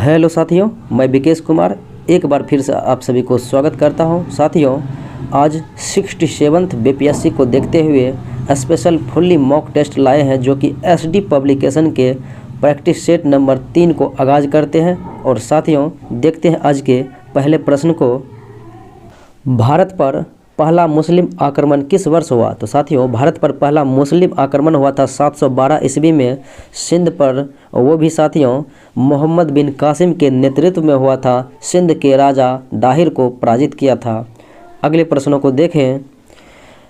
Hello साथियों, मैं विकेश कुमार एक बार फिर से आप सभी को स्वागत करता हूं। साथियों, आज 67th बीपीएससी को देखते हुए स्पेशल फुल्ली मॉक टेस्ट लाए हैं, जो कि एसडी पब्लिकेशन के प्रैक्टिस सेट नंबर 3 को आगाज़ करते हैं। और साथियों, देखते हैं आज के पहले प्रश्न को। भारत पर पहला मुस्लिम आक्रमण किस वर्ष हुआ? तो साथियों, भारत पर पहला मुस्लिम आक्रमण हुआ था 712 ईस्वी में सिंध पर। वो भी साथियों मोहम्मद बिन कासिम के नेतृत्व में हुआ था। सिंध के राजा दाहिर को पराजित किया था। अगले प्रश्नों को देखें।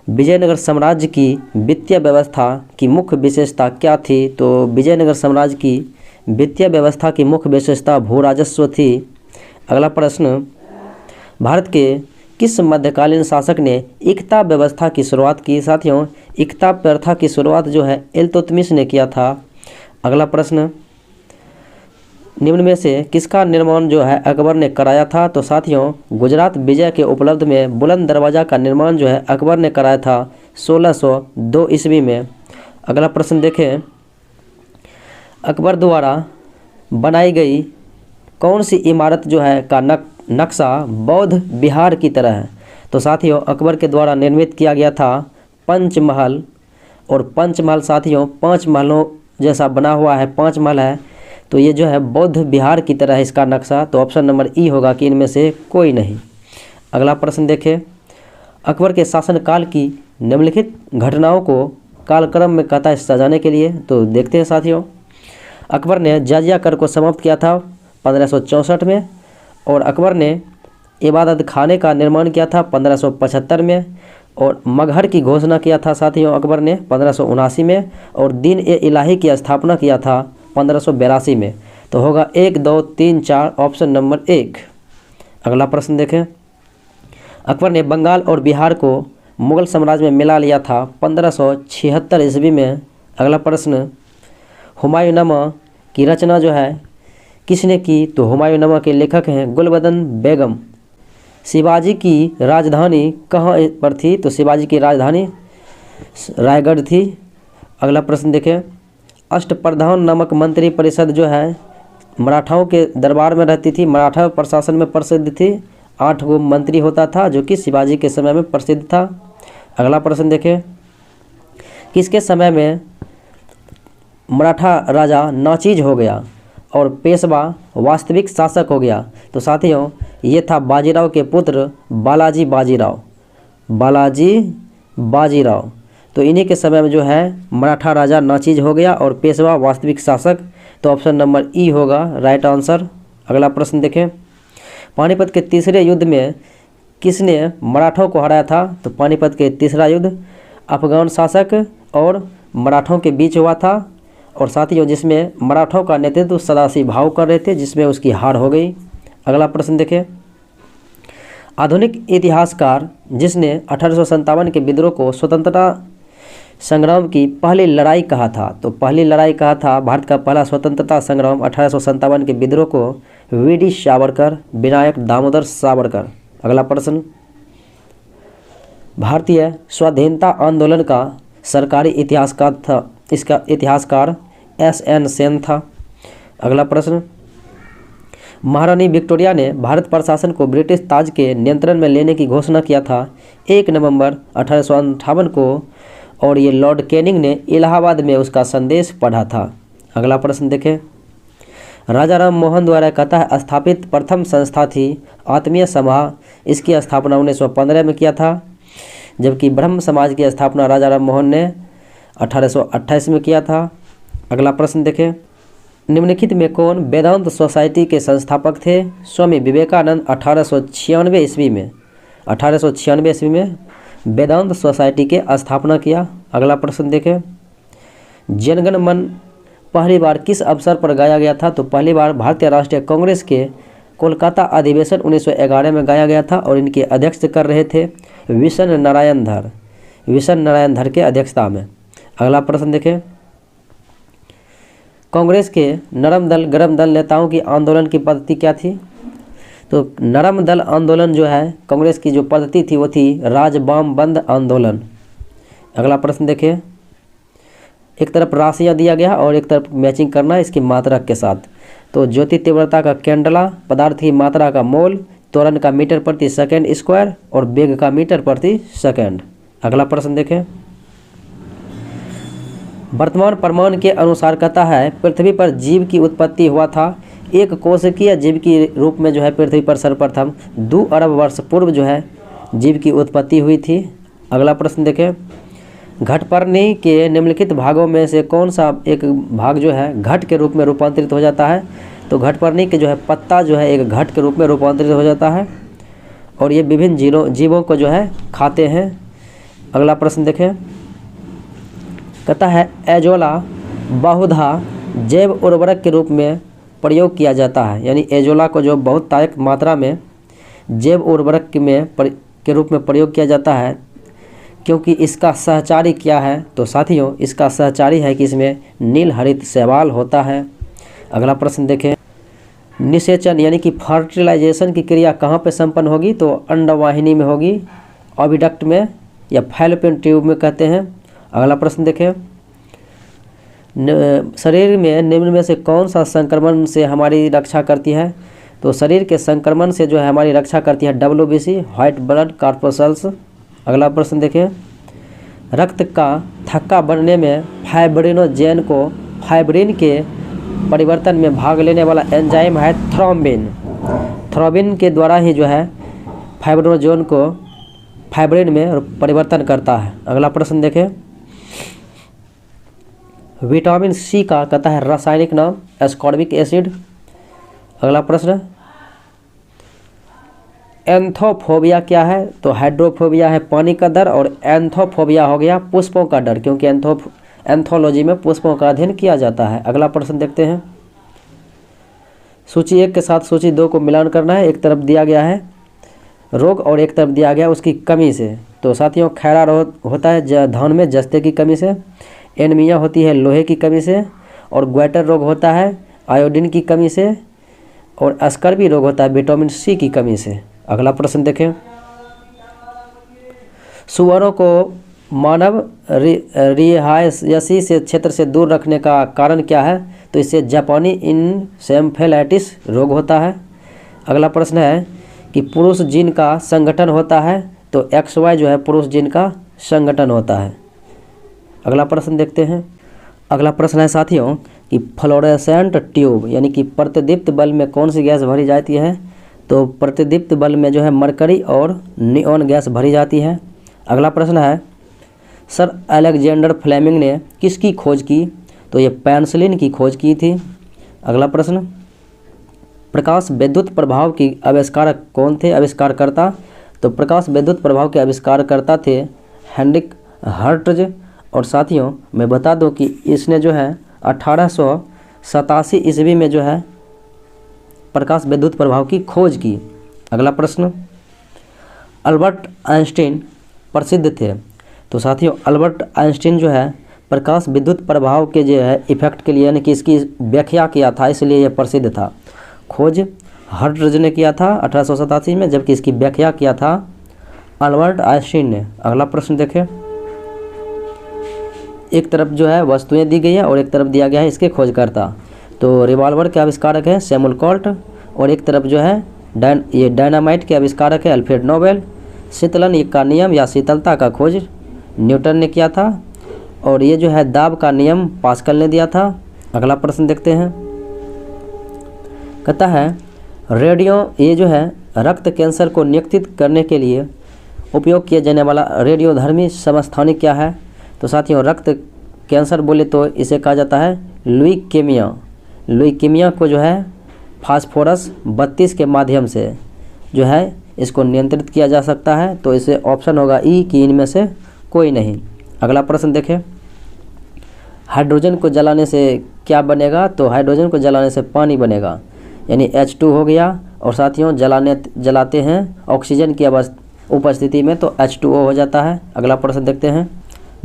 विजयनगर साम्राज्य की वित्तीय व्यवस्था की मुख्य विशेषता क्या थी? तो विजयनगर साम्राज्य की वित्तीय व्यवस्था की मुख्य विशेषता भू राजस्व थी। अगला प्रश्न, भारत के किस मध्यकालीन शासक ने इक्ता व्यवस्था की शुरुआत की? साथियों, इक्ता प्रथा की शुरुआत जो है इल्तुतमिश ने किया था। अगला प्रश्न, निम्न में से किसका निर्माण जो है अकबर ने कराया था? तो साथियों, गुजरात विजय के उपलब्ध में बुलंद दरवाज़ा का निर्माण जो है अकबर ने कराया था 1602 ईस्वी में। अगला प्रश्न देखें। अकबर द्वारा बनाई गई कौन सी इमारत जो है का नक्शा बौद्ध विहार की तरह है? तो साथियों, अकबर के द्वारा निर्मित किया गया था पंचमहल। और पंचमहल साथियों 5 महलों जैसा बना हुआ है, 5 महल है। तो ये जो है बौद्ध विहार की तरह है इसका नक्शा। तो ऑप्शन नंबर ई होगा कि इनमें से कोई नहीं। अगला प्रश्न देखें। अकबर के शासनकाल की निम्नलिखित घटनाओं को कालक्रम में कहता है सजाने के लिए। तो देखते हैं साथियों। अकबर ने जजिया कर को समाप्त किया था 1564 में। और अकबर ने इबादत खाने का निर्माण किया था 1575 में। और मगहर की घोषणा किया था साथियों अकबर ने 1579 में। और दीन ए इलाही की स्थापना किया था 1582 में। तो होगा 1, 2, 3, 4 ऑप्शन नंबर 1। अगला प्रश्न देखें। अकबर ने बंगाल और बिहार को मुगल साम्राज्य में मिला लिया था 1576 ईस्वी में। अगला प्रश्न, हुमायूंनामा की रचना जो है किसने की? तो हुमायूंनामा के लेखक हैं गुलबदन बेगम। शिवाजी की राजधानी कहाँ पर थी? तो शिवाजी की राजधानी रायगढ़ थी। अगला प्रश्न देखें। अष्टप्रधान नामक मंत्री परिषद जो है मराठाओं के दरबार में रहती थी, मराठा प्रशासन में प्रसिद्ध थी। 8 गो मंत्री होता था, जो कि शिवाजी के समय में प्रसिद्ध था। अगला प्रश्न देखें। किसके समय में मराठा राजा नाचीज हो गया और पेशवा वास्तविक शासक हो गया? तो साथियों, ये था बाजीराव के पुत्र बालाजी बाजीराव। तो इन्हीं के समय में जो है मराठा राजा नाचीज हो गया और पेशवा वास्तविक शासक। तो ऑप्शन नंबर ई होगा राइट आंसर। अगला प्रश्न देखें। पानीपत के तीसरे युद्ध में किसने मराठों को हराया था? तो पानीपत के तीसरा युद्ध अफगान शासक और मराठों के बीच हुआ था। और साथियों, जिसमें मराठों का नेतृत्व सदाशिव भाऊ कर रहे थे, जिसमें उसकी हार हो गई। अगला प्रश्न देखें। आधुनिक इतिहासकार जिसने 1857 के विद्रोह को स्वतंत्रता संग्राम की पहली लड़ाई कहा था? तो पहली लड़ाई कहा था भारत का पहला स्वतंत्रता संग्राम 1857 के विद्रोह को वीडी सावरकर, विनायक दामोदर सावरकर। अगला प्रश्न। भारतीय स्वाधीनता आंदोलन का सरकारी इतिहासकार था, इसका इतिहासकार एस.एन. सेन था। अगला प्रश्न। महारानी विक्टोरिया ने भारत प्रशासन को ब्रिटिश ताज के नियंत्रण में लेने की घोषणा किया था 1 नवंबर 1858 को। और ये लॉर्ड कैनिंग ने इलाहाबाद में उसका संदेश पढ़ा था। अगला प्रश्न देखें। राजा राम मोहन द्वारा कतः स्थापित प्रथम संस्था थी आत्मीय सभा। इसकी स्थापना 1915 में किया था, जबकि ब्रह्म समाज की स्थापना राजा राम मोहन ने 1828 में किया था। अगला प्रश्न देखें। निम्नलिखित में कौन वेदांत सोसाइटी के संस्थापक थे? स्वामी विवेकानंद 1896 ईस्वी में वेदांत सोसाइटी के स्थापना किया। अगला प्रश्न देखें। जनगण मन पहली बार किस अवसर पर गाया गया था? तो पहली बार भारतीय राष्ट्रीय कांग्रेस के कोलकाता अधिवेशन 1911 में गाया गया था। और इनके अध्यक्ष कर रहे थे विशन नारायण धर के अध्यक्षता में। अगला प्रश्न देखें। कांग्रेस के नरम दल गरम दल नेताओं की आंदोलन की पद्धति क्या थी? तो नरम दल आंदोलन जो है कांग्रेस की जो पद्धति थी वो थी राजबाम बंद आंदोलन। अगला प्रश्न देखें। एक तरफ राशियाँ दिया गया और एक तरफ मैचिंग करना इसकी मात्रा के साथ। तो ज्योति तीव्रता का कैंडला, पदार्थ की मात्रा का मोल, त्वरण का मीटर प्रति सेकंड स्क्वायर और वेग का मीटर प्रति सेकंड। अगला प्रश्न देखें। वर्तमान प्रमाण के अनुसार कहता है पृथ्वी पर जीव की उत्पत्ति हुआ था एक कोशिकीय जीव के रूप में जो है पृथ्वी पर सर्वप्रथम 2 अरब वर्ष पूर्व जो है जीव की उत्पत्ति हुई थी। अगला प्रश्न देखें। घटपर्णी के निम्नलिखित भागों में से कौन सा एक भाग जो है घट के रूप में रूपांतरित हो जाता है? तो घटपर्णी के जो है पत्ता जो है एक घट के रूप में रूपांतरित हो जाता है और ये विभिन्न जीवों को जो है खाते हैं। अगला प्रश्न देखें। कहता है एजोला बहुधा जैव उर्वरक के रूप में प्रयोग किया जाता है, यानी एजोला को जो बहुतायत मात्रा में जैव उर्वरक के रूप में प्रयोग किया जाता है क्योंकि इसका सहचारी क्या है? तो साथियों इसका सहचारी है कि इसमें नील हरित शैवाल होता है। अगला प्रश्न देखें। निषेचन यानी कि फर्टिलाइजेशन की क्रिया कहाँ पे संपन्न होगी? तो अंडवाहिनी में होगी, ऑविडक्ट में या फैलोपियन ट्यूब में कहते हैं। अगला प्रश्न देखें। शरीर में निम्न में से कौन सा संक्रमण से हमारी रक्षा करती है? तो शरीर के संक्रमण से जो है हमारी रक्षा करती है WBC, व्हाइट ब्लड कॉर्पसल्स। अगला प्रश्न देखें। रक्त का थक्का बनने में फाइब्रिनोजेन को फाइब्रिन के परिवर्तन में भाग लेने वाला एंजाइम है थ्रोम्बिन। थ्रोम्बिन के द्वारा ही जो है फाइब्रिनोजेन को फाइब्रिन में परिवर्तन करता है। अगला प्रश्न देखें। विटामिन सी का कहता है रासायनिक नाम एस्कॉर्बिक एसिड। अगला प्रश्न। एंथोफोबिया क्या है? तो हाइड्रोफोबिया है पानी का डर और एंथोफोबिया हो गया पुष्पों का डर, क्योंकि एंथोलॉजी में पुष्पों का अध्ययन किया जाता है। अगला प्रश्न देखते हैं। सूची 1 के साथ सूची 2 को मिलान करना है। एक तरफ दिया गया है रोग और एक तरफ दिया गया उसकी कमी से। तो साथियों खैरा रोग होता है धान में जस्ते की कमी से, एनीमिया होती है लोहे की कमी से और ग्वाइटर रोग होता है आयोडीन की कमी से और स्कर्वी रोग होता है विटामिन सी की कमी से। अगला प्रश्न देखें। सुअरों को मानव रिहायशी से क्षेत्र से दूर रखने का कारण क्या है? तो इससे जापानी इंसेफेलाइटिस रोग होता है। अगला प्रश्न है कि पुरुष जीन का संगठन होता है, तो XY जो है पुरुष जीन का संगठन होता है। अगला प्रश्न देखते हैं। अगला प्रश्न है साथियों कि फ्लोरेसेंट ट्यूब यानी कि प्रतिदीप्त बल्ब में कौन सी गैस भरी जाती है? तो प्रतिदीप्त बल्ब में जो है मरकरी और नियॉन गैस भरी जाती है। अगला प्रश्न है सर अलेक्जेंडर फ्लेमिंग ने किसकी खोज की? तो ये पेनिसिलिन की खोज की थी। अगला प्रश्न। प्रकाश विद्युत प्रभाव की आविष्कारक कौन थे? आविष्कारकर्ता। तो प्रकाश विद्युत प्रभाव के आविष्कारकर्ता थे हेनरिक हर्ट्ज। और साथियों मैं बता दूं कि इसने जो है 1887 ईस्वी में जो है प्रकाश विद्युत प्रभाव की खोज की। अगला प्रश्न। अल्बर्ट आइंस्टीन प्रसिद्ध थे। तो साथियों अल्बर्ट आइंस्टीन जो है प्रकाश विद्युत प्रभाव के जो है इफेक्ट के लिए यानी कि इसकी व्याख्या किया था, इसलिए यह प्रसिद्ध था। खोज हर्ट्ज ने किया था 1887 में, जबकि इसकी व्याख्या किया था अल्बर्ट आइंस्टीन ने। अगला प्रश्न देखें। एक तरफ जो है वस्तुएं दी गई है और एक तरफ दिया गया है इसके खोजकर्ता। तो रिवॉल्वर के आविष्कारक है सैमुअल कोल्ट और एक तरफ जो है ये डायनामाइट के आविष्कारक है अल्फ्रेड नोबेल। शीतलन का नियम या शीतलता का खोज न्यूटन ने किया था और ये जो है दाब का नियम पास्कल ने दिया था। अगला प्रश्न देखते हैं। कहता है ये जो है रक्त कैंसर को नियंत्रित करने के लिए उपयोग किया जाने वाला रेडियोधर्मी समस्थानिक क्या है? तो साथियों रक्त कैंसर बोले तो इसे कहा जाता है ल्यूकेमिया। ल्यूकेमिया को जो है फास्फोरस 32 के माध्यम से जो है इसको नियंत्रित किया जा सकता है। तो इसे ऑप्शन होगा ई कि इनमें से कोई नहीं। अगला प्रश्न देखें। हाइड्रोजन को जलाने से क्या बनेगा? तो हाइड्रोजन को जलाने से पानी बनेगा, यानी H2 हो गया। और साथियों जलाते हैं ऑक्सीजन की उपस्थिति में तो H2O हो जाता है। अगला प्रश्न देखते हैं।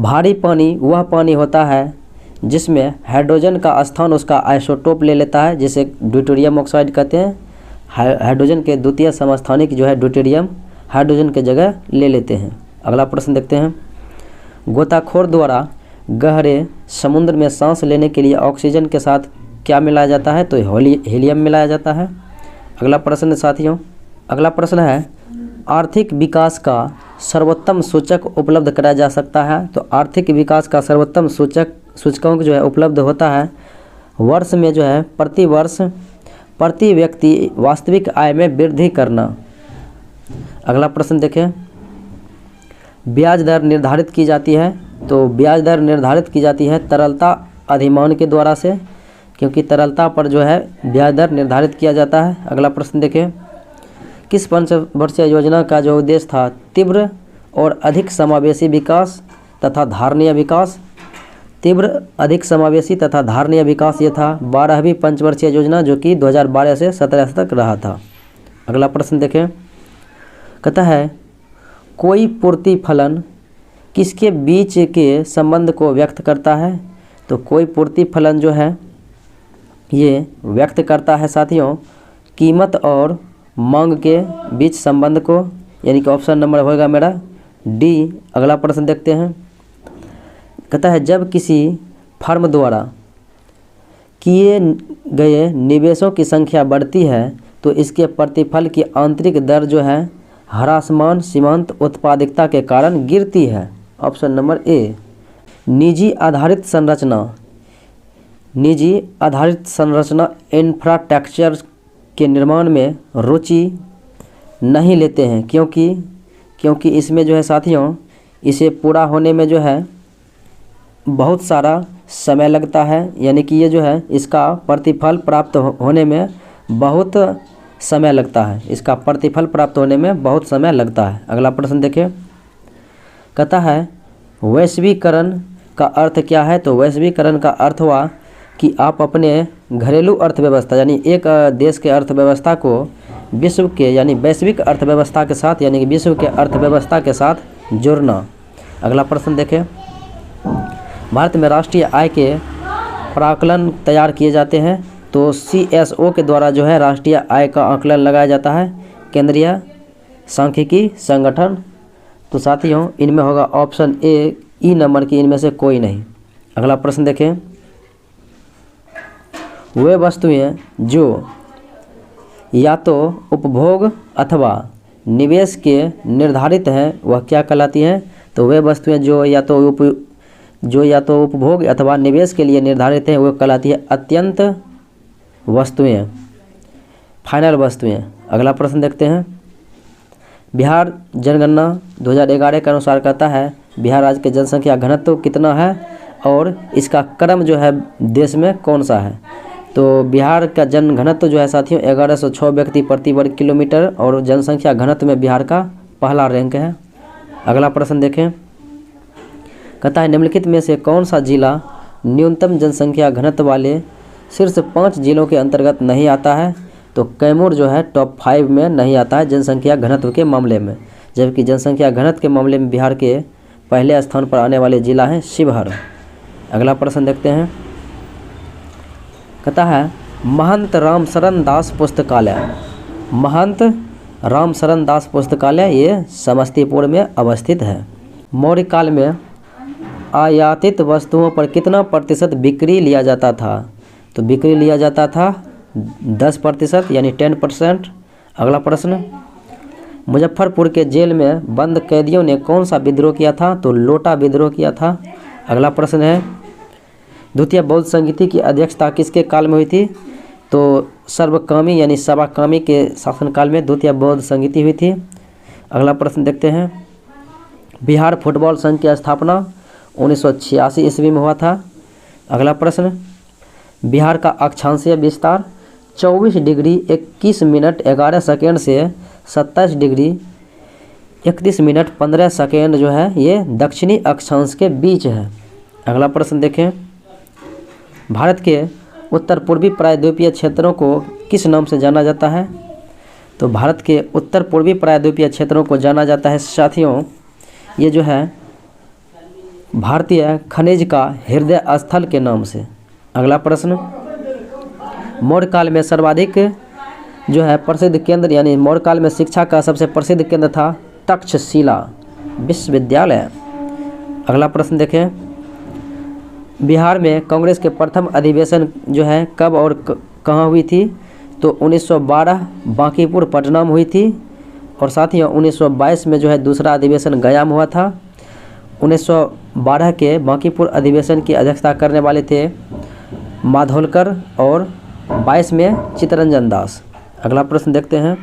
भारी पानी वह पानी होता है जिसमें हाइड्रोजन का स्थान उसका आइसोटोप ले लेता है, जिसे ड्यूटेरियम ऑक्साइड कहते हैं। हाइड्रोजन के द्वितीय समस्थानिक जो है ड्यूटेरियम हाइड्रोजन के जगह ले लेते हैं। अगला प्रश्न देखते हैं। गोताखोर द्वारा गहरे समुद्र में सांस लेने के लिए ऑक्सीजन के साथ क्या मिलाया जाता है? तो हीलियम मिलाया जाता है। अगला प्रश्न साथियों, अगला प्रश्न है आर्थिक विकास का सर्वोत्तम सूचक उपलब्ध कराया जा सकता है। तो आर्थिक विकास का सर्वोत्तम सूचकांक जो है उपलब्ध होता है वर्ष में जो है प्रति वर्ष प्रति व्यक्ति वास्तविक आय में वृद्धि करना। अगला प्रश्न देखें, ब्याज दर निर्धारित की जाती है। तो ब्याज दर निर्धारित की जाती है तरलता अधिमान के द्वारा से, क्योंकि तरलता पर जो है ब्याज दर निर्धारित किया जाता है। अगला प्रश्न देखें, किस पंचवर्षीय योजना का जो उद्देश्य था तीव्र और अधिक समावेशी विकास तथा धारणीय विकास। तीव्र, अधिक समावेशी तथा धारणीय विकास ये था 12वीं पंचवर्षीय योजना, जो कि 2012 से 17 तक रहा था। अगला प्रश्न देखें, कहता है कोई पूर्ति फलन किसके बीच के संबंध को व्यक्त करता है। तो कोई पूर्ति फलन जो है ये व्यक्त करता है साथियों कीमत और मांग के बीच संबंध को, यानी कि ऑप्शन नंबर होगा मेरा डी। अगला प्रश्न देखते हैं, कहता है जब किसी फर्म द्वारा किए गए निवेशों की संख्या बढ़ती है तो इसके प्रतिफल की आंतरिक दर जो है ह्रासमान सीमांत उत्पादकता के कारण गिरती है। Option number A. निजी आधारित संरचना इंफ्रास्ट्रक्चर के निर्माण में रुचि नहीं लेते हैं, क्योंकि इसमें जो है साथियों इसे पूरा होने में जो है बहुत सारा समय लगता है, यानी कि ये जो है इसका प्रतिफल प्राप्त होने में बहुत समय लगता है, इसका प्रतिफल प्राप्त होने में बहुत समय लगता है। अगला प्रश्न देखिए, कहता है वैश्वीकरण का अर्थ क्या है। तो वैश्वीकरण का अर्थ हुआ कि आप अपने घरेलू अर्थव्यवस्था यानी एक देश के अर्थव्यवस्था को विश्व के यानी वैश्विक अर्थव्यवस्था के साथ यानी कि विश्व के अर्थव्यवस्था के साथ जोड़ना। अगला प्रश्न देखें, भारत में राष्ट्रीय आय के प्राकलन तैयार किए जाते हैं। तो CSO के द्वारा जो है राष्ट्रीय आय का आकलन लगाया जाता है, केंद्रीय सांख्यिकी संगठन। तो साथियों इनमें होगा ऑप्शन ए, ई नंबर की इनमें से कोई नहीं। अगला प्रश्न देखें, वे वस्तुएं जो या तो उपभोग अथवा निवेश के निर्धारित हैं वह क्या कहलाती हैं। तो वे वस्तुएं जो या तो उपभोग अथवा निवेश के लिए निर्धारित हैं वह कहलाती है अत्यंत वस्तुएं, फाइनल वस्तुएं। अगला प्रश्न देखते हैं, बिहार जनगणना 2011 के अनुसार कहता है बिहार राज्य के जनसंख्या घनत्व कितना है और इसका क्रम जो है देश में कौन सा है। तो बिहार का जन घनत्व जो है साथियों 1106 व्यक्ति प्रति वर्ग किलोमीटर और जनसंख्या घनत्व में बिहार का पहला रैंक है। अगला प्रश्न देखें, कहता है निम्नलिखित में से कौन सा जिला न्यूनतम जनसंख्या घनत्व वाले शीर्ष 5 जिलों के अंतर्गत नहीं आता है। तो कैमूर जो है टॉप 5 में नहीं आता है जनसंख्या घनत्व के मामले में, जबकि जनसंख्या घनत्व के मामले में बिहार के पहले स्थान पर आने वाले जिला हैं शिवहर। अगला प्रश्न देखते हैं, कहता है महंत रामशरण दास पुस्तकालय। महंत रामशरण दास पुस्तकालय ये समस्तीपुर में अवस्थित है। मौर्य काल में आयातित वस्तुओं पर कितना प्रतिशत बिक्री लिया जाता था। तो बिक्री लिया जाता था 10% यानी 10%। अगला प्रश्न, मुजफ्फरपुर के जेल में बंद कैदियों ने कौन सा विद्रोह किया था। तो लोटा विद्रोह किया था। अगला प्रश्न है, द्वितीय बौद्ध संगीति की अध्यक्षता किसके काल में हुई थी। तो सर्वकामी यानी सवाकामी के शासनकाल में द्वितीय बौद्ध संगीति हुई थी। अगला प्रश्न देखते हैं, बिहार फुटबॉल संघ की स्थापना 1986 ईस्वी में हुआ था। अगला प्रश्न, बिहार का अक्षांशीय विस्तार 24 डिग्री 21 मिनट 11 सेकेंड से 27 डिग्री 31 मिनट 15 सेकेंड जो है ये दक्षिणी अक्षांश के बीच है। अगला प्रश्न देखें, भारत के उत्तर पूर्वी प्रायद्वीपीय क्षेत्रों को किस नाम से जाना जाता है। तो भारत के उत्तर पूर्वी प्रायद्वीपीय क्षेत्रों को जाना जाता है साथियों ये जो है भारतीय खनिज का हृदय स्थल के नाम से। अगला प्रश्न, मौर्य काल में सर्वाधिक जो है प्रसिद्ध केंद्र यानी मौर्य काल में शिक्षा का सबसे प्रसिद्ध केंद्र था तक्षशिला विश्वविद्यालय। अगला प्रश्न देखें, बिहार में कांग्रेस के प्रथम अधिवेशन जो है कब और कहाँ हुई थी? तो 1912 बांकीपुर पटना में हुई थी। और साथ ही 1922 में जो है दूसरा अधिवेशन गया में हुआ था। 1912 के बांकीपुर अधिवेशन की अध्यक्षता करने वाले थे माधोलकर और 22 में चित्तरंजन दास। अगला प्रश्न देखते हैं।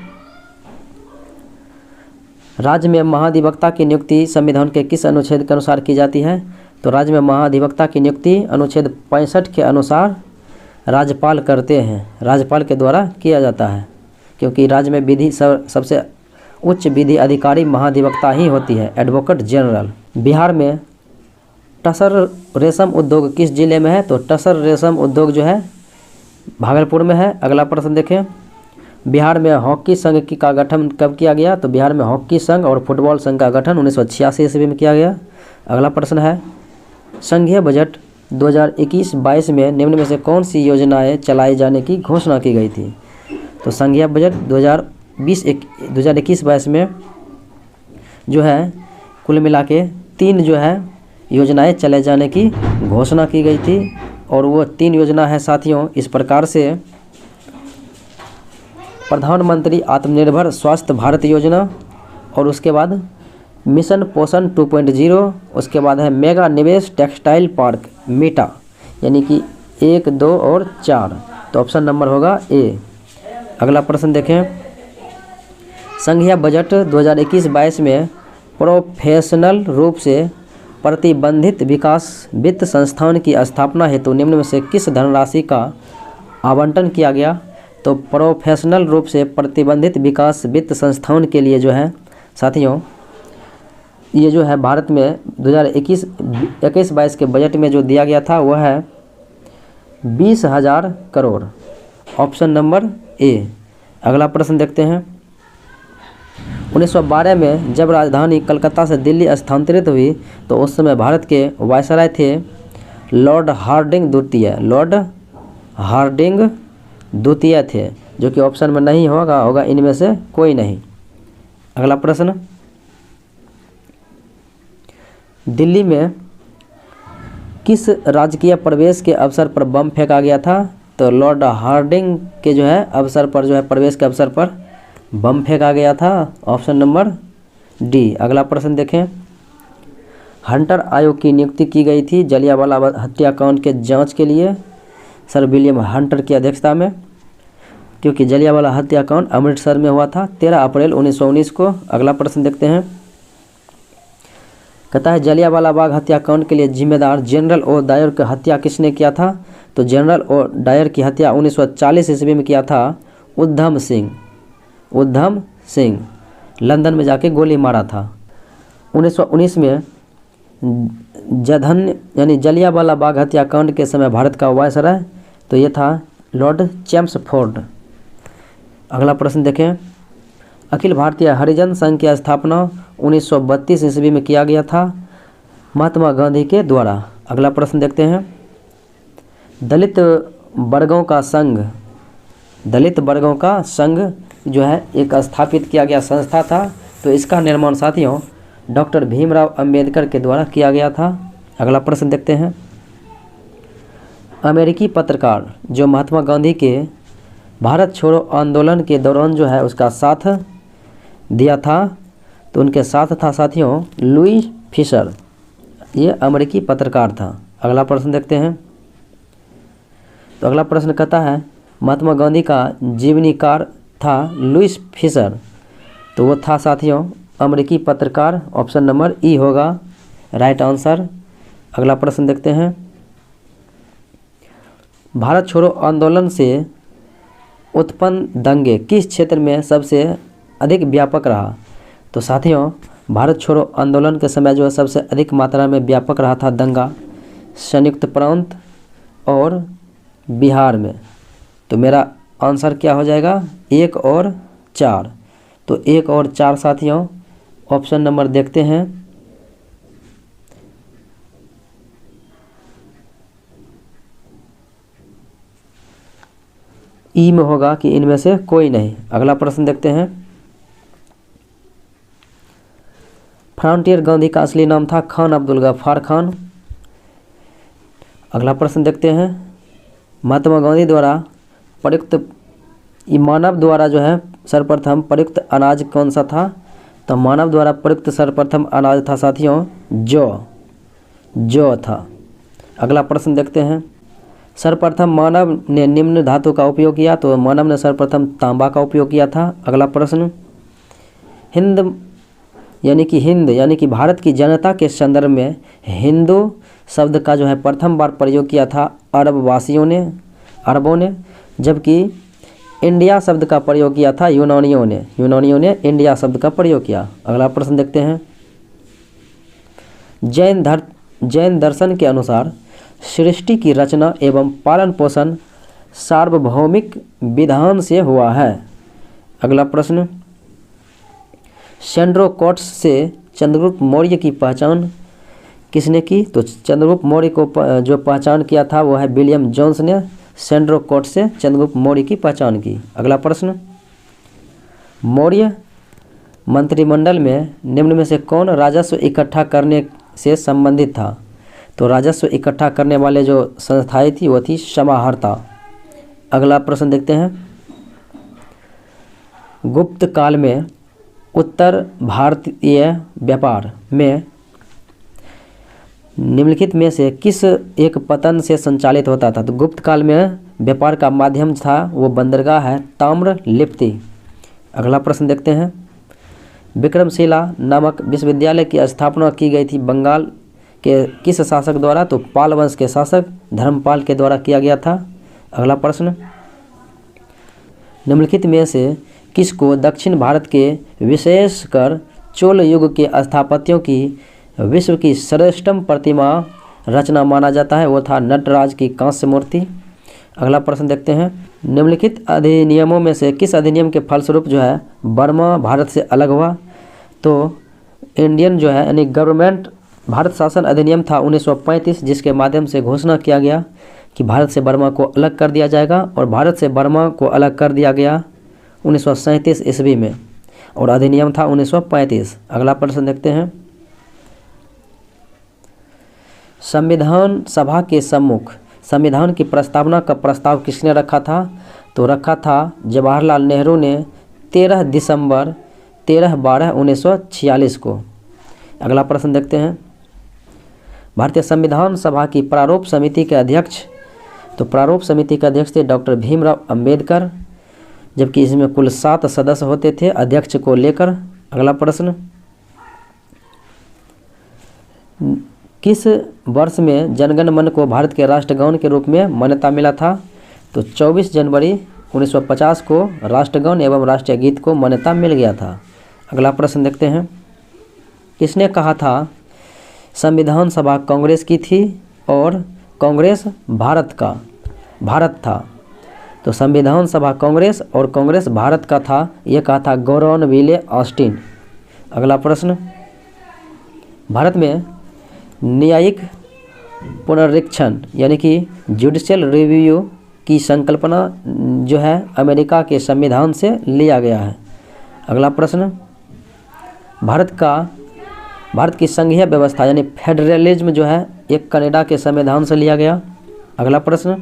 राज्य में महाधिवक्ता की नियुक्ति संविधान के किस अनुच्छेद के अनुसार की जाती है? तो राज्य में महाधिवक्ता की नियुक्ति अनुच्छेद 65 के अनुसार राज्यपाल करते हैं, राज्यपाल के द्वारा किया जाता है, क्योंकि राज्य में विधि सबसे उच्च विधि अधिकारी महाधिवक्ता ही होती है, एडवोकेट जनरल। बिहार में टसर रेशम उद्योग किस जिले में है? तो टसर रेशम उद्योग जो है भागलपुर में है। अगला प्रश्न देखें। बिहार में हॉकी संघ का गठन कब किया गया? तो बिहार में हॉकी संघ और फुटबॉल संघ का गठन 1986 ईस्वी में किया गया। अगला प्रश्न है, संघीय बजट 2021-22 में निम्न में से कौन सी योजनाएं चलाए जाने की घोषणा की गई थी? तो संघीय बजट 2021-22 में जो है कुल मिला के 3 जो है योजनाएं चलाए जाने की घोषणा की गई थी। और वो 3 योजना है साथियों इस प्रकार से। प्रधानमंत्री आत्मनिर्भर स्वास्थ्य भारत योजना, और उसके बाद मिशन पोषण 2.0, उसके बाद है मेगा निवेश टेक्सटाइल पार्क मीटा, यानी कि 1, 2 और 4। तो ऑप्शन नंबर होगा ए। अगला प्रश्न देखें। संघीय बजट 2021-22 में प्रोफेशनल रूप से प्रतिबंधित विकास वित्त संस्थान की स्थापना हेतु निम्न में से किस धनराशि का आवंटन किया गया? तो प्रोफेशनल रूप से प्रतिबंधित विकास वित्त संस्थान के लिए जो है साथियों ये जो है भारत में 2021-22 के बजट में जो दिया गया था वह है 20,000 करोड़। Option number A. अगला प्रश्न देखते हैं। 1912 में जब राजधानी कलकत्ता से दिल्ली स्थानांतरित हुई तो उस समय भारत के वायसराय थे लॉर्ड हार्डिंग द्वितीय। लॉर्ड हार्डिंग द्वितीय थे, जो कि ऑप्शन में नहीं होगा इनमें से कोई नहीं। अगला प्रश्न, दिल्ली में किस राजकीय प्रवेश के अवसर पर बम फेंका गया था? तो लॉर्ड हार्डिंग के जो है अवसर पर जो है प्रवेश के अवसर पर बम फेंका गया था। Option number D. अगला प्रश्न देखें। हंटर आयोग की नियुक्ति की गई थी जलियांवाला हत्याकांड के जांच के लिए सर विलियम हंटर की अध्यक्षता में, क्योंकि जलियांवाला हत्याकांड अमृतसर में हुआ था 13 अप्रैल 1919 को। अगला प्रश्न देखते हैं। कहता है जलियांवाला बाग हत्याकांड के लिए जिम्मेदार जनरल ओ डायर की हत्या किसने किया था? तो जनरल ओ डायर की हत्या 1940 ईस्वी में किया था उधम सिंह। उधम सिंह लंदन में जाके गोली मारा था। 1919 में जधन्य यानी जलियांवाला बाग हत्याकांड के समय भारत का वायसराय तो ये था लॉर्ड चेम्सफोर्ड। अगला प्रश्न देखें। अखिल भारतीय हरिजन संघ की स्थापना 1932 ईस्वी में किया गया था महात्मा गांधी के द्वारा। अगला प्रश्न देखते हैं। दलित वर्गों का संघ जो है एक स्थापित किया गया संस्था था, तो इसका निर्माण साथियों डॉक्टर भीमराव अंबेडकर के द्वारा किया गया था। अगला प्रश्न देखते हैं। अमेरिकी पत्रकार जो महात्मा गांधी के भारत छोड़ो आंदोलन के दौरान जो है उसका साथ दिया था, तो उनके साथ था साथियों लुई फिशर, ये अमेरिकी पत्रकार था। अगला प्रश्न देखते हैं। तो अगला प्रश्न कहता है महात्मा गांधी का जीवनीकार था लुईस फिशर, तो वो था साथियों अमेरिकी पत्रकार। ऑप्शन नंबर ई होगा राइट आंसर। अगला प्रश्न देखते हैं। भारत छोड़ो आंदोलन से उत्पन्न दंगे किस क्षेत्र में सबसे अधिक व्यापक रहा? तो साथियों भारत छोड़ो आंदोलन के समय जो है सबसे अधिक मात्रा में व्यापक रहा था दंगा संयुक्त प्रांत और बिहार में। तो मेरा आंसर क्या हो जाएगा 1 और 4। तो 1 और 4 साथियों ऑप्शन नंबर देखते हैं। ई में होगा कि इनमें से कोई नहीं। अगला प्रश्न देखते हैं। फ्रंटियर गांधी का असली नाम था खान अब्दुल गफ्फार खान। अगला प्रश्न देखते हैं, महात्मा गांधी द्वारा प्रयुक्त मानव द्वारा जो है सर्वप्रथम प्रयुक्त अनाज कौन सा था? तो मानव द्वारा प्रयुक्त सर्वप्रथम अनाज था साथियों जौ था। अगला प्रश्न देखते हैं, सर्वप्रथम मानव ने निम्न धातु का उपयोग किया? तो मानव ने सर्वप्रथम तांबा का उपयोग किया था। अगला प्रश्न, हिंद यानी कि भारत की जनता के संदर्भ में हिंदू शब्द का जो है प्रथम बार प्रयोग किया था अरबों ने, जबकि इंडिया शब्द का प्रयोग किया था यूनानियों ने इंडिया शब्द का प्रयोग किया। अगला प्रश्न देखते हैं, जैन दर्शन के अनुसार सृष्टि की रचना एवं पालन पोषण सार्वभौमिक विधान से हुआ है। अगला प्रश्न, सेंड्रोकोट्स से चंद्रगुप्त मौर्य की पहचान किसने की? तो चंद्रगुप्त मौर्य को जो पहचान किया था वो है विलियम जोन्स ने सेंड्रोकोट्स से चंद्रगुप्त मौर्य की पहचान की। अगला प्रश्न, मौर्य मंत्रिमंडल में निम्न में से कौन राजस्व इकट्ठा करने से संबंधित था? तो राजस्व इकट्ठा करने वाले जो संस्थाएं थी वो थी समाहर्ता। अगला प्रश्न देखते हैं, गुप्त काल में उत्तर भारतीय व्यापार में निम्नलिखित में से किस एक पतन से संचालित होता था? तो गुप्त काल में व्यापार का माध्यम था वो बंदरगाह है ताम्र लिप्ति। अगला प्रश्न देखते हैं, विक्रमशिला नामक विश्वविद्यालय की स्थापना की गई थी बंगाल के किस शासक द्वारा? तो पाल वंश के शासक धर्मपाल के द्वारा किया गया था। अगला प्रश्न, निम्नलिखित में से किसको दक्षिण भारत के विशेषकर चोल युग के स्थापत्यों की विश्व की श्रेष्ठतम प्रतिमा रचना माना जाता है? वो था नटराज की कांस्य मूर्ति। अगला प्रश्न देखते हैं, निम्नलिखित अधिनियमों में से किस अधिनियम के फलस्वरूप जो है बर्मा भारत से अलग हुआ? तो इंडियन जो है यानी गवर्नमेंट भारत शासन अधिनियम था 1935, जिसके माध्यम से घोषणा किया गया कि भारत से बर्मा को अलग कर दिया जाएगा, और भारत से बर्मा को अलग कर दिया गया 1937 ईस्वी में, और अधिनियम था 1935। अगला प्रश्न देखते हैं, संविधान सभा के सम्मुख संविधान की प्रस्तावना का प्रस्ताव किसने रखा था? तो रखा था जवाहरलाल नेहरू ने 13/12/1946 को। अगला प्रश्न देखते हैं, भारतीय संविधान सभा की प्रारूप समिति के अध्यक्ष? तो प्रारूप समिति के अध्यक्ष थे डॉक्टर भीमराव अंबेडकर, जबकि इसमें कुल 7 सदस्य होते थे अध्यक्ष को लेकर। अगला प्रश्न, किस वर्ष में जनगण मन को भारत के राष्ट्रगान के रूप में मान्यता मिला था? तो 24 जनवरी 1950 को राष्ट्रगान एवं राष्ट्रीय गीत को मान्यता मिल गया था। अगला प्रश्न देखते हैं, किसने कहा था संविधान सभा कांग्रेस की थी और कांग्रेस भारत था? तो संविधान सभा कांग्रेस और कांग्रेस भारत का था, यह कहा था गॉर्डनविले ऑस्टिन। अगला प्रश्न, भारत में न्यायिक पुनरीक्षण यानी कि जुडिशियल रिव्यू की संकल्पना जो है अमेरिका के संविधान से लिया गया है। अगला प्रश्न, भारत की संघीय व्यवस्था यानी फेडरलिज्म जो है एक कनाडा के संविधान से लिया गया। अगला प्रश्न,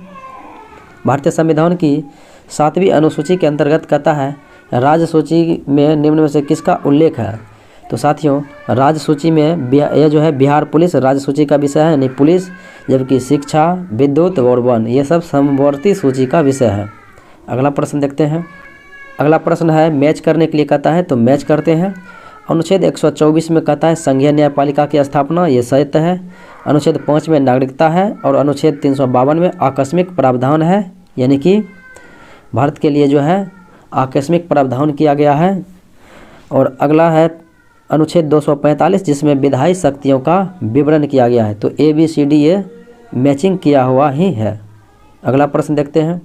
भारतीय संविधान की 7वीं अनुसूची के अंतर्गत कहता है राज्य सूची में निम्न में से किसका उल्लेख है? तो साथियों राज्य सूची में यह जो है बिहार पुलिस राज्य सूची का विषय है यानी पुलिस, जबकि शिक्षा, विद्युत और वन ये सब समवर्ती सूची का विषय है। अगला प्रश्न देखते हैं, अगला प्रश्न है मैच करने के लिए कहता है, तो मैच करते हैं। अनुच्छेद 124 में कहता है संघीय न्यायपालिका की स्थापना, ये सत्य है। अनुच्छेद 5 में नागरिकता है, और अनुच्छेद 352 में आकस्मिक प्रावधान है, यानी कि भारत के लिए जो है आकस्मिक प्रावधान किया गया है। और अगला है अनुच्छेद 245 जिसमें विधायी शक्तियों का विवरण किया गया है। तो ABCD ये मैचिंग किया हुआ ही है। अगला प्रश्न देखते हैं,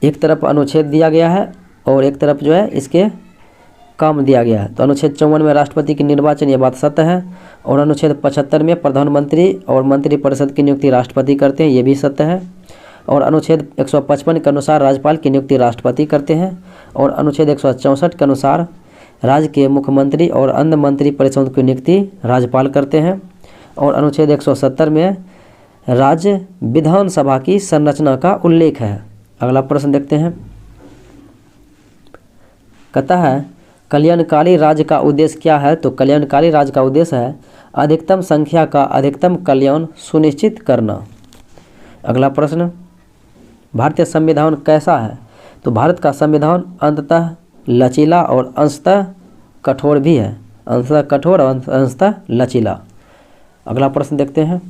एक तरफ अनुच्छेद दिया गया है और एक तरफ जो है इसके काम दिया गया है। तो अनुच्छेद 54 में राष्ट्रपति की निर्वाचन ये बात सत्य है, और अनुच्छेद 75 में प्रधानमंत्री और मंत्रिपरिषद की नियुक्ति राष्ट्रपति करते हैं, ये भी सत्य है। और अनुच्छेद 155 के अनुसार राज्यपाल की नियुक्ति राष्ट्रपति करते हैं, और अनुच्छेद 164 के अनुसार राज्य के मुख्यमंत्री और अन्य मंत्री परिषद की नियुक्ति राज्यपाल करते हैं। और अनुच्छेद 170 में राज्य विधानसभा की संरचना का उल्लेख है। अगला प्रश्न देखते हैं। कहता है कल्याणकारी राज्य का उद्देश्य क्या है? तो कल्याणकारी राज्य का उद्देश्य है अधिकतम संख्या का अधिकतम कल्याण सुनिश्चित करना। अगला प्रश्न, भारतीय संविधान कैसा है? तो भारत का संविधान अंततः लचीला और अंशतः कठोर भी है। अंशतः कठोर और अंशतः लचीला। अगला प्रश्न देखते हैं।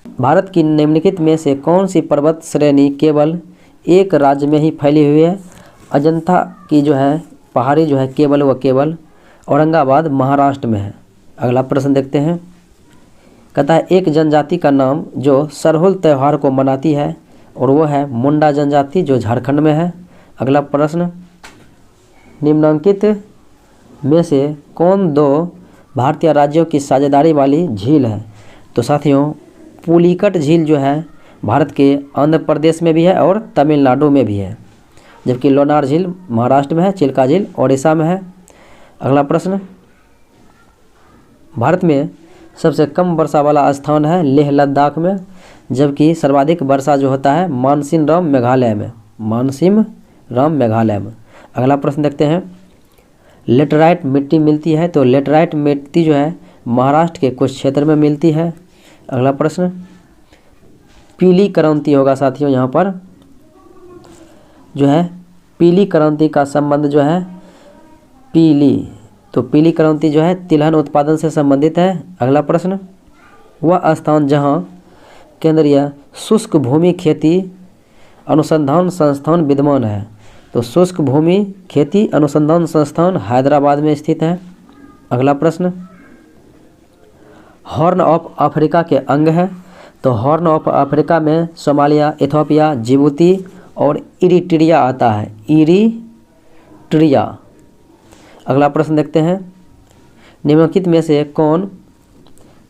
भारत की निम्नलिखित में से कौन सी पर्वत श्रेणी केवल एक राज्य में ही फैली हुई है? अजंता की जो है पहाड़ी जो है केवल औरंगाबाद महाराष्ट्र में है। अगला प्रश्न देखते हैं। कहता है एक जनजाति का नाम जो सरहुल त्यौहार को मनाती है और वो है मुंडा जनजाति जो झारखंड में है। अगला प्रश्न, निम्नलिखित में से कौन दो भारतीय राज्यों की साझेदारी वाली झील है? तो साथियों पुलिकट झील जो है भारत के आंध्र प्रदेश में भी है और तमिलनाडु में भी है, जबकि लोनार झील महाराष्ट्र में है, चिल्का झील ओडिशा में है। अगला प्रश्न, भारत में सबसे कम वर्षा वाला स्थान है लेह लद्दाख में, जबकि सर्वाधिक वर्षा जो होता है मानसिन राम मेघालय में। अगला प्रश्न देखते हैं। लेटराइट मिट्टी मिलती है? तो लेटराइट मिट्टी जो है महाराष्ट्र के कुछ क्षेत्र में मिलती है। अगला प्रश्न, पीली क्रांति होगा साथियों, यहाँ पर जो है पीली क्रांति का संबंध जो है पीली क्रांति जो है तिलहन उत्पादन से संबंधित है। अगला प्रश्न, वह स्थान जहाँ केंद्रीय शुष्क भूमि खेती अनुसंधान संस्थान विद्यमान है? तो शुष्क भूमि खेती अनुसंधान संस्थान हैदराबाद में स्थित है। अगला प्रश्न, हॉर्न ऑफ अफ्रीका के अंग है? तो हॉर्न ऑफ अफ्रीका में सोमालिया, इथियोपिया, जिबूती और इरिट्रिया आता है। इरिट्रिया। अगला प्रश्न देखते हैं। निम्नलिखित में से कौन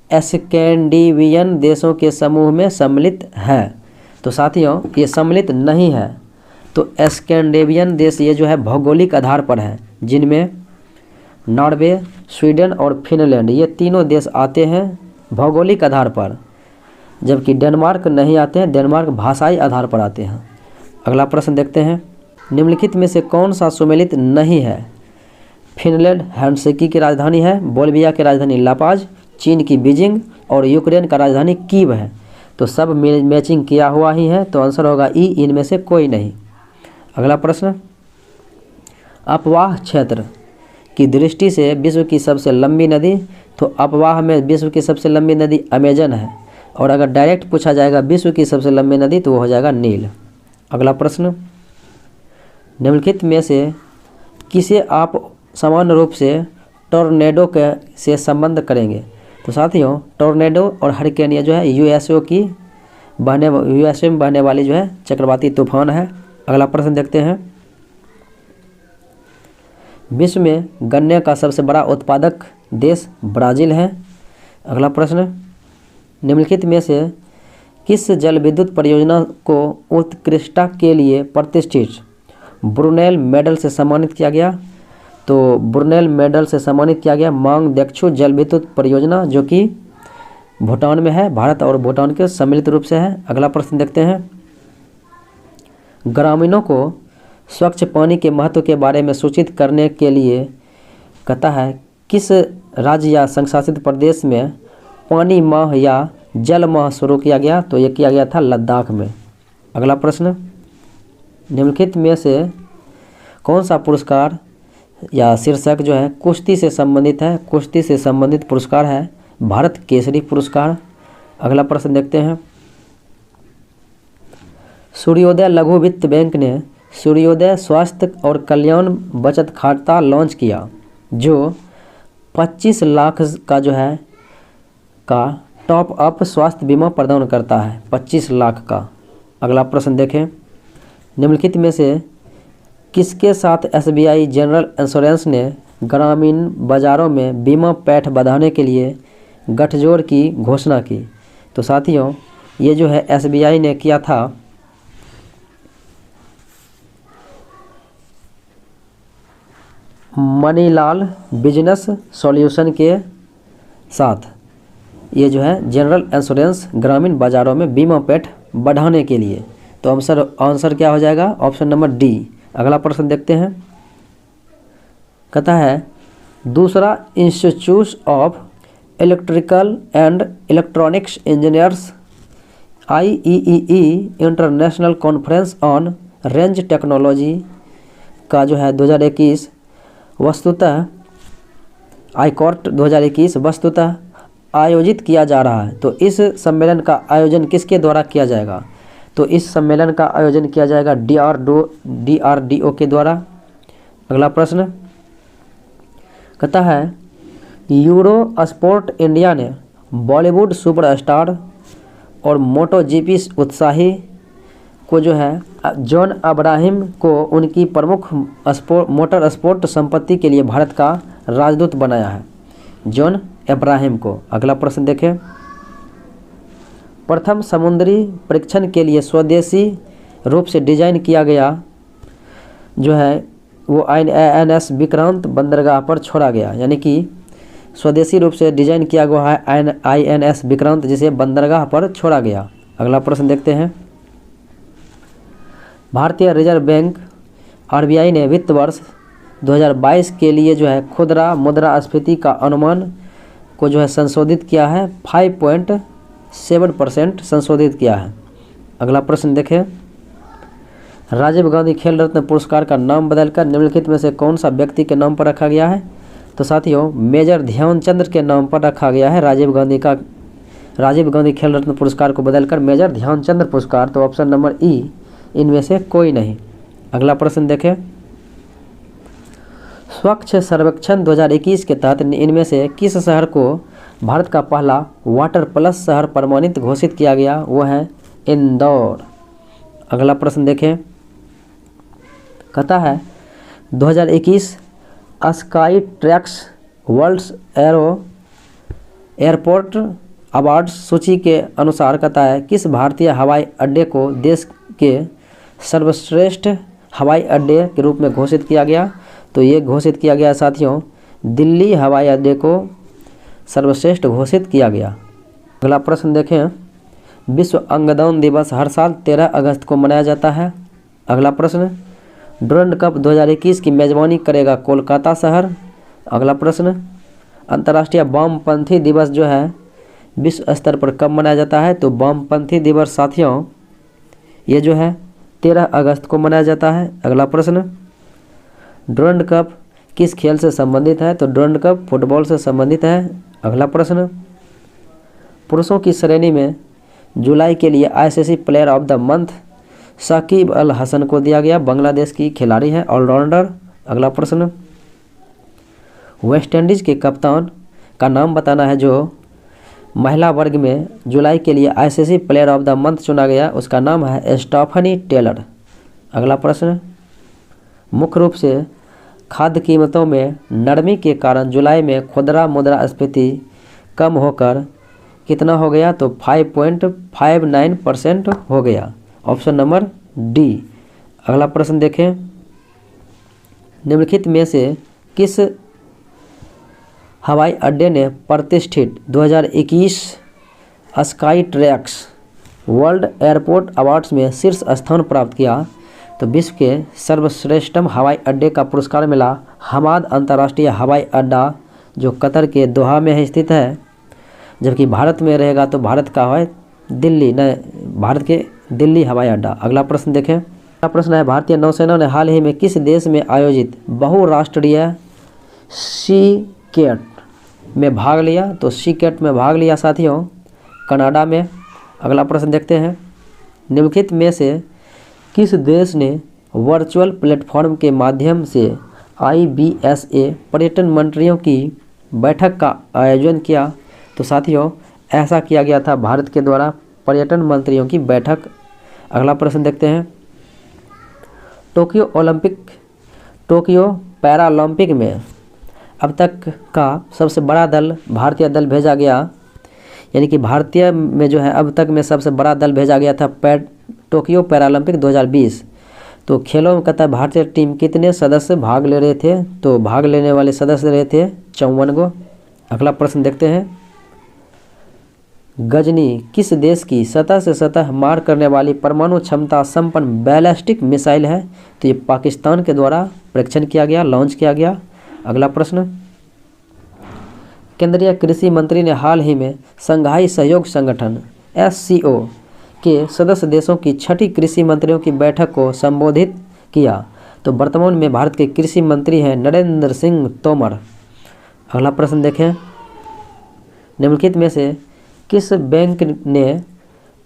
स्कैंडिनेवियन देशों के समूह में सम्मिलित है? तो साथियों ये सम्मिलित नहीं है। तो स्कैंडिनेवियन देश ये जो है भौगोलिक आधार पर है, जिनमें नॉर्वे, स्वीडन और फिनलैंड ये तीनों देश आते हैं भौगोलिक आधार पर, जबकि डेनमार्क नहीं आते हैं। डेनमार्क भाषाई आधार पर आते हैं। अगला प्रश्न देखते हैं। निम्नलिखित में से कौन सा सुमेलित नहीं है? फिनलैंड हेलसिंकी की राजधानी है, बोल्विया की राजधानी लापाज, चीन की बीजिंग और यूक्रेन का राजधानी कीव है। तो सब मैचिंग किया हुआ ही है, तो आंसर होगा ई, इनमें से कोई नहीं। अगला प्रश्न, अपवाह क्षेत्र की दृष्टि से विश्व की सबसे लंबी नदी? तो अपवाह में विश्व की सबसे लंबी नदी अमेजन है, और अगर डायरेक्ट पूछा जाएगा विश्व की सबसे लंबी नदी तो वो हो जाएगा नील। अगला प्रश्न, निम्नलिखित में से किसे आप सामान्य रूप से टॉर्नेडो के से संबंध करेंगे? तो साथियों टॉर्नेडो और हरिकेन ये जो है यूएसए में बहने वाली जो है चक्रवाती तूफान है। अगला प्रश्न देखते हैं। विश्व में गन्ने का सबसे बड़ा उत्पादक देश ब्राज़ील है। अगला प्रश्न, निम्नलिखित में से किस जल विद्युत परियोजना को उत्कृष्टता के लिए प्रतिष्ठित ब्रुनेल मेडल से सम्मानित किया गया? तो ब्रुनेल मेडल से सम्मानित किया गया मांग देक्षु जल विद्युत परियोजना, जो कि भूटान में है। भारत और भूटान के सम्मिलित रूप से है। अगला प्रश्न देखते हैं। ग्रामीणों को स्वच्छ पानी के महत्व के बारे में सूचित करने के लिए कहता है किस राज्य या संघशासित प्रदेश में पानी माह या जल माह शुरू किया गया? तो ये किया गया था लद्दाख में। अगला प्रश्न, निम्नलिखित में से कौन सा पुरस्कार या शीर्षक जो है कुश्ती से संबंधित है? कुश्ती से संबंधित पुरस्कार है भारत केसरी पुरस्कार। अगला प्रश्न देखते हैं। सूर्योदय लघु वित्त बैंक ने सूर्योदय स्वास्थ्य और कल्याण बचत खाता लॉन्च किया, जो 25 लाख का जो है का टॉप अप स्वास्थ्य बीमा प्रदान करता है, 25 लाख का। अगला प्रश्न देखें। निम्नलिखित में से किसके साथ एसबीआई जनरल इंश्योरेंस ने ग्रामीण बाजारों में बीमा पैठ बढ़ाने के लिए गठजोड़ की घोषणा की? तो साथियों ये जो है एसबीआई ने किया था मनीलाल बिजनेस सॉल्यूशन के साथ ये जो है जनरल इंश्योरेंस ग्रामीण बाज़ारों में बीमा पेट बढ़ाने के लिए। तो आंसर क्या हो जाएगा? Option number D. अगला प्रश्न देखते हैं। कहता है दूसरा institute of electrical and electronics engineers IEEE international conference on range technology का जो है 2021 वस्तुतः आईकॉर्ट 2021 वस्तुतः आयोजित किया जा रहा है। तो इस सम्मेलन का आयोजन किसके द्वारा किया जाएगा? तो इस सम्मेलन का आयोजन किया जाएगा DRDO के द्वारा। अगला प्रश्न कहता है यूरो स्पोर्ट इंडिया ने बॉलीवुड सुपरस्टार और MotoGP उत्साही को जो है जॉन अब्राहम को उनकी प्रमुख मोटर स्पोर्ट संपत्ति के लिए भारत का राजदूत बनाया है, जॉन अब्राहम को। अगला प्रश्न देखें। प्रथम समुद्री परीक्षण के लिए स्वदेशी रूप से डिजाइन किया गया जो है वो INS विक्रांत बंदरगाह पर छोड़ा गया, यानी कि स्वदेशी रूप से डिजाइन किया हुआ है INS विक्रांत, जिसे बंदरगाह पर छोड़ा गया। अगला प्रश्न देखते हैं। भारतीय रिजर्व बैंक RBI ने वित्त वर्ष 2022 के लिए जो है खुदरा मुद्रास्फीति का अनुमान को जो है संशोधित किया है, 5.7% संशोधित किया है। अगला प्रश्न देखें। राजीव गांधी खेल रत्न पुरस्कार का नाम बदलकर निम्नलिखित में से कौन सा व्यक्ति के नाम पर रखा गया है? तो साथियों मेजर ध्यानचंद के नाम पर रखा गया है राजीव गांधी खेल रत्न पुरस्कार को बदलकर मेजर ध्यानचंद पुरस्कार। तो ऑप्शन नंबर ई इनमें से कोई नहीं। अगला प्रश्न देखें। स्वच्छ सर्वेक्षण 2021 के तहत इनमें से किस शहर को भारत का पहला वाटर प्लस शहर प्रमाणित घोषित किया गया? वो है इंदौर। अगला प्रश्न देखें। कहता है 2021 sky tracks world airport awards सूची के अनुसार कहता है किस भारतीय हवाई अड्डे को देश के सर्वश्रेष्ठ हवाई अड्डे के रूप में घोषित किया गया? तो ये घोषित किया गया साथियों दिल्ली हवाई अड्डे को सर्वश्रेष्ठ घोषित किया गया। अगला प्रश्न देखें। विश्व अंगदान दिवस हर साल 13 अगस्त को मनाया जाता है। अगला प्रश्न। डुरंड कप 2021 की मेजबानी करेगा कोलकाता शहर। अगला प्रश्न। अंतर्राष्ट्रीय वामपंथी दिवस जो है विश्व स्तर पर कब मनाया जाता है? तो वामपंथी दिवस साथियों ये जो है 13 अगस्त को मनाया जाता है। अगला प्रश्न। डुरंड कप किस खेल से संबंधित है? तो डुरंड कप फुटबॉल से संबंधित है। अगला प्रश्न। पुरुषों की श्रेणी में जुलाई के लिए ICC player of the month Shakib Al Hasan को दिया गया, बांग्लादेश की खिलाड़ी है, ऑलराउंडर। अगला प्रश्न। वेस्ट इंडीज के कप्तान का नाम बताना है जो महिला वर्ग में जुलाई के लिए ICC player of the month चुना गया, उसका नाम है स्टेफनी टेलर। अगला प्रश्न। मुख्य रूप से खाद्य कीमतों में नरमी के कारण जुलाई में खुदरा मुद्रास्फीति कम होकर कितना हो गया? तो 5.59% हो गया। Option number D. अगला प्रश्न देखें। निम्नलिखित में से किस हवाई अड्डे ने प्रतिष्ठित 2021 sky tracks world airport awards में शीर्ष स्थान प्राप्त किया? तो विश्व के सर्वश्रेष्ठतम हवाई अड्डे का पुरस्कार मिला हमाद अंतर्राष्ट्रीय हवाई अड्डा जो कतर के दोहा में स्थित है, जबकि भारत में रहेगा तो भारत का है दिल्ली, न भारत के दिल्ली हवाई अड्डा। अगला प्रश्न देखें। अगला प्रश्न है भारतीय नौसेना ने हाल ही में किस देश में आयोजित बहुराष्ट्रीय सीकेट में भाग लिया? तो सीकेट में भाग लिया साथियों कनाडा में। अगला प्रश्न देखते हैं। निम्नलिखित में से किस देश ने वर्चुअल प्लेटफॉर्म के माध्यम से IBSA पर्यटन मंत्रियों की बैठक का आयोजन किया? तो साथियों ऐसा किया गया था भारत के द्वारा पर्यटन मंत्रियों की बैठक। अगला प्रश्न देखते हैं। टोक्यो पैरालंपिक में अब तक का सबसे बड़ा दल भारतीय दल भेजा गया, यानी कि भारतीय में जो है अब तक में सबसे बड़ा दल भेजा गया था टोक्यो पैरालंपिक 2020। तो खेलों में कहता है भारतीय टीम कितने सदस्य भाग ले रहे थे, तो भाग लेने वाले सदस्य रहे थे 54 गो। अगला प्रश्न देखते हैं, गजनी किस देश की सतह से सतह मार करने वाली परमाणु क्षमता संपन्न बैलिस्टिक मिसाइल है, तो ये पाकिस्तान के द्वारा परीक्षण किया गया, लॉन्च किया गया। अगला प्रश्न, केंद्रीय कृषि मंत्री ने हाल ही में शंघाई सहयोग संगठन SCO के सदस्य देशों की 6ठी कृषि मंत्रियों की बैठक को संबोधित किया, तो वर्तमान में भारत के कृषि मंत्री हैं नरेंद्र सिंह तोमर। अगला प्रश्न देखें, निम्नलिखित में से किस बैंक ने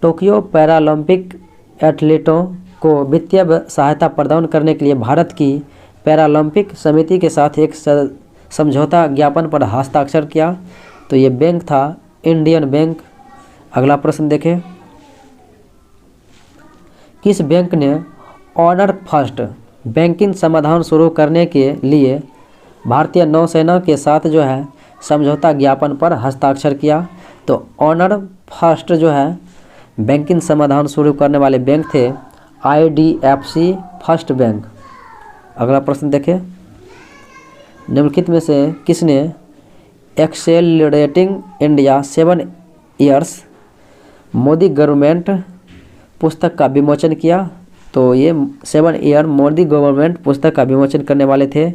टोक्यो पैरालंपिक एथलीटों को वित्तीय सहायता प्रदान करने के लिए भारत की पैरालंपिक समिति के साथ एक समझौता ज्ञापन पर हस्ताक्षर किया, तो ये बैंक था इंडियन बैंक। अगला प्रश्न देखें, किस बैंक ने ऑनर फर्स्ट बैंकिंग समाधान शुरू करने के लिए भारतीय नौसेना के साथ जो है समझौता ज्ञापन पर हस्ताक्षर किया, तो ऑनर फर्स्ट जो है बैंकिंग समाधान शुरू करने वाले बैंक थे IDFC फर्स्ट बैंक। अगला प्रश्न देखें, निम्नलिखित में से किसने accelerating India 7 years Modi government पुस्तक का विमोचन किया, तो ये 7 ईयर मोदी गवर्नमेंट पुस्तक का विमोचन करने वाले थे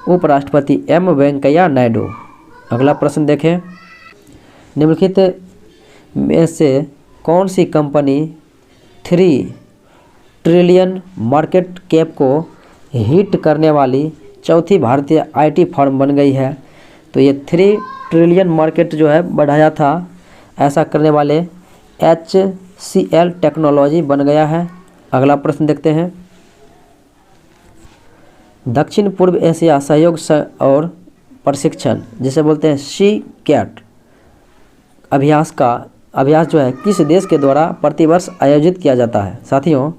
उपराष्ट्रपति M वेंकैया नायडू। अगला प्रश्न देखें, निम्नलिखित में से कौन सी कंपनी 3 ट्रिलियन मार्केट कैप को हिट करने वाली चौथी भारतीय IT फर्म बन गई है, तो ये 3 ट्रिलियन मार्केट जो है बढ़ाया था, ऐसा करने वाले HCL टेक्नोलॉजी बन गया है। अगला प्रश्न देखते हैं, दक्षिण पूर्व एशिया सहयोग और प्रशिक्षण जिसे बोलते हैं CCAT अभ्यास जो है किस देश के द्वारा प्रतिवर्ष आयोजित किया जाता है। साथियों,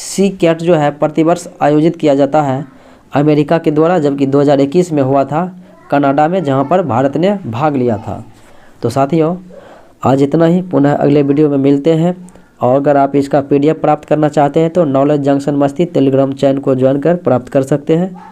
CCAT जो है प्रतिवर्ष आयोजित किया जाता है अमेरिका के द्वारा, जबकि 2021 में हुआ था कनाडा में, जहां पर भारत ने भाग लिया था। तो साथियों, आज इतना ही, पुनः अगले वीडियो में मिलते हैं। और अगर आप इसका PDF प्राप्त करना चाहते हैं तो नॉलेज जंक्शन मस्ती टेलीग्राम चैनल को ज्वाइन कर प्राप्त कर सकते हैं।